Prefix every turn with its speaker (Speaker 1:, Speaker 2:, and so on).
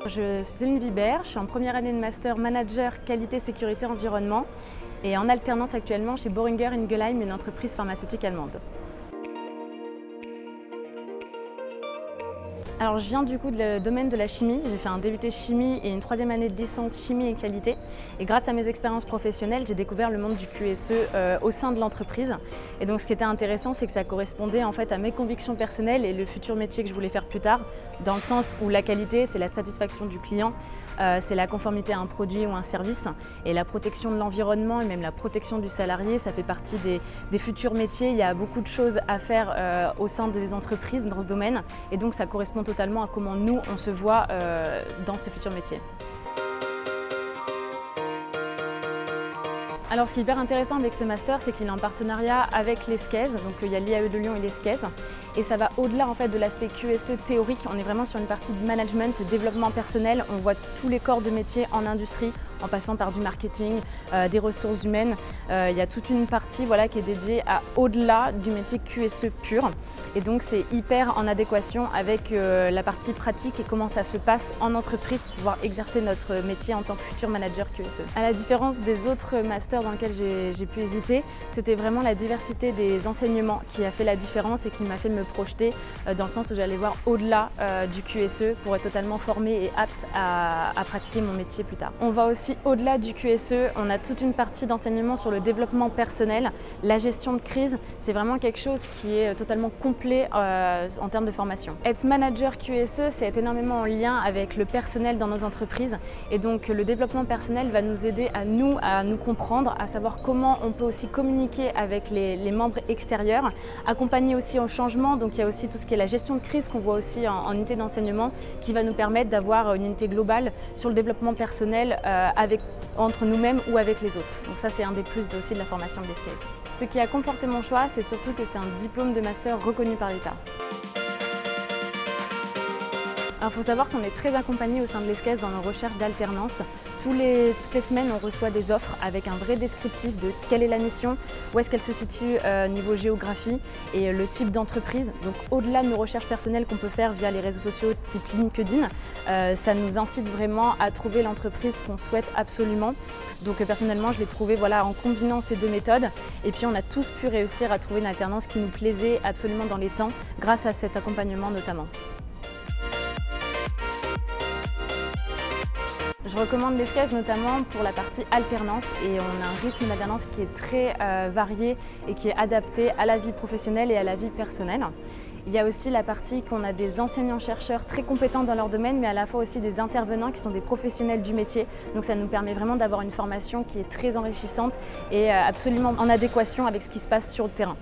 Speaker 1: Je suis Céline Vibert, je suis en première année de master manager qualité, sécurité, environnement et en alternance actuellement chez Boehringer Ingelheim, une entreprise pharmaceutique allemande. Alors je viens du coup du domaine de la chimie, j'ai fait un DUT chimie et une troisième année de licence chimie et qualité. Et grâce à mes expériences professionnelles, j'ai découvert le monde du QSE au sein de l'entreprise. Et donc ce qui était intéressant, c'est que ça correspondait en fait à mes convictions personnelles et le futur métier que je voulais faire plus tard, dans le sens où la qualité, c'est la satisfaction du client, c'est la conformité à un produit ou un service, et la protection de l'environnement et même la protection du salarié, ça fait partie des futurs métiers. Il y a beaucoup de choses à faire au sein des entreprises dans ce domaine, et donc ça correspond totalement à comment nous, on se voit dans ces futurs métiers. Alors ce qui est hyper intéressant avec ce master, c'est qu'il est en partenariat avec l'ESCES, donc il y a l'IAE de Lyon et l'ESCES, et ça va au-delà en fait de l'aspect QSE théorique. On est vraiment sur une partie de management, développement personnel. On voit tous les corps de métier en industrie, en passant par du marketing, des ressources humaines. Il y a toute une partie qui est dédiée à au-delà du métier QSE pur. Et donc c'est hyper en adéquation avec la partie pratique et comment ça se passe en entreprise pour pouvoir exercer notre métier en tant que futur manager QSE. À la différence des autres masters dans lesquels j'ai pu hésiter, c'était vraiment la diversité des enseignements qui a fait la différence et qui m'a fait me projeter dans le sens où j'allais voir au-delà du QSE pour être totalement formée et apte à pratiquer mon métier plus tard. On va aussi au-delà du QSE, on a toute une partie d'enseignement sur le développement personnel, la gestion de crise. C'est vraiment quelque chose qui est totalement complet en termes de formation. Être manager QSE, c'est être énormément en lien avec le personnel dans nos entreprises, et donc le développement personnel va nous aider à nous comprendre, à savoir comment on peut aussi communiquer avec les membres extérieurs, accompagner aussi au changement. Donc il y a aussi tout ce qui est la gestion de crise qu'on voit aussi en unité d'enseignement, qui va nous permettre d'avoir une unité globale sur le développement personnel entre nous-mêmes ou avec les autres. Donc ça, c'est un des plus aussi de la formation de l'ESCES. Ce qui a conforté mon choix, c'est surtout que c'est un diplôme de master reconnu par l'État. Il faut savoir qu'on est très accompagné au sein de l'ESCES dans nos recherches d'alternance. Toutes les semaines, on reçoit des offres avec un vrai descriptif de quelle est la mission, où est-ce qu'elle se situe niveau géographie et le type d'entreprise. Donc au-delà de nos recherches personnelles qu'on peut faire via les réseaux sociaux type LinkedIn, ça nous incite vraiment à trouver l'entreprise qu'on souhaite absolument. Donc personnellement, je l'ai trouvé en combinant ces deux méthodes. Et puis on a tous pu réussir à trouver une alternance qui nous plaisait absolument dans les temps, grâce à cet accompagnement notamment. Je recommande l'ESCES notamment pour la partie alternance, et on a un rythme d'alternance qui est très varié et qui est adapté à la vie professionnelle et à la vie personnelle. Il y a aussi la partie qu'on a des enseignants-chercheurs très compétents dans leur domaine, mais à la fois aussi des intervenants qui sont des professionnels du métier. Donc ça nous permet vraiment d'avoir une formation qui est très enrichissante et absolument en adéquation avec ce qui se passe sur le terrain.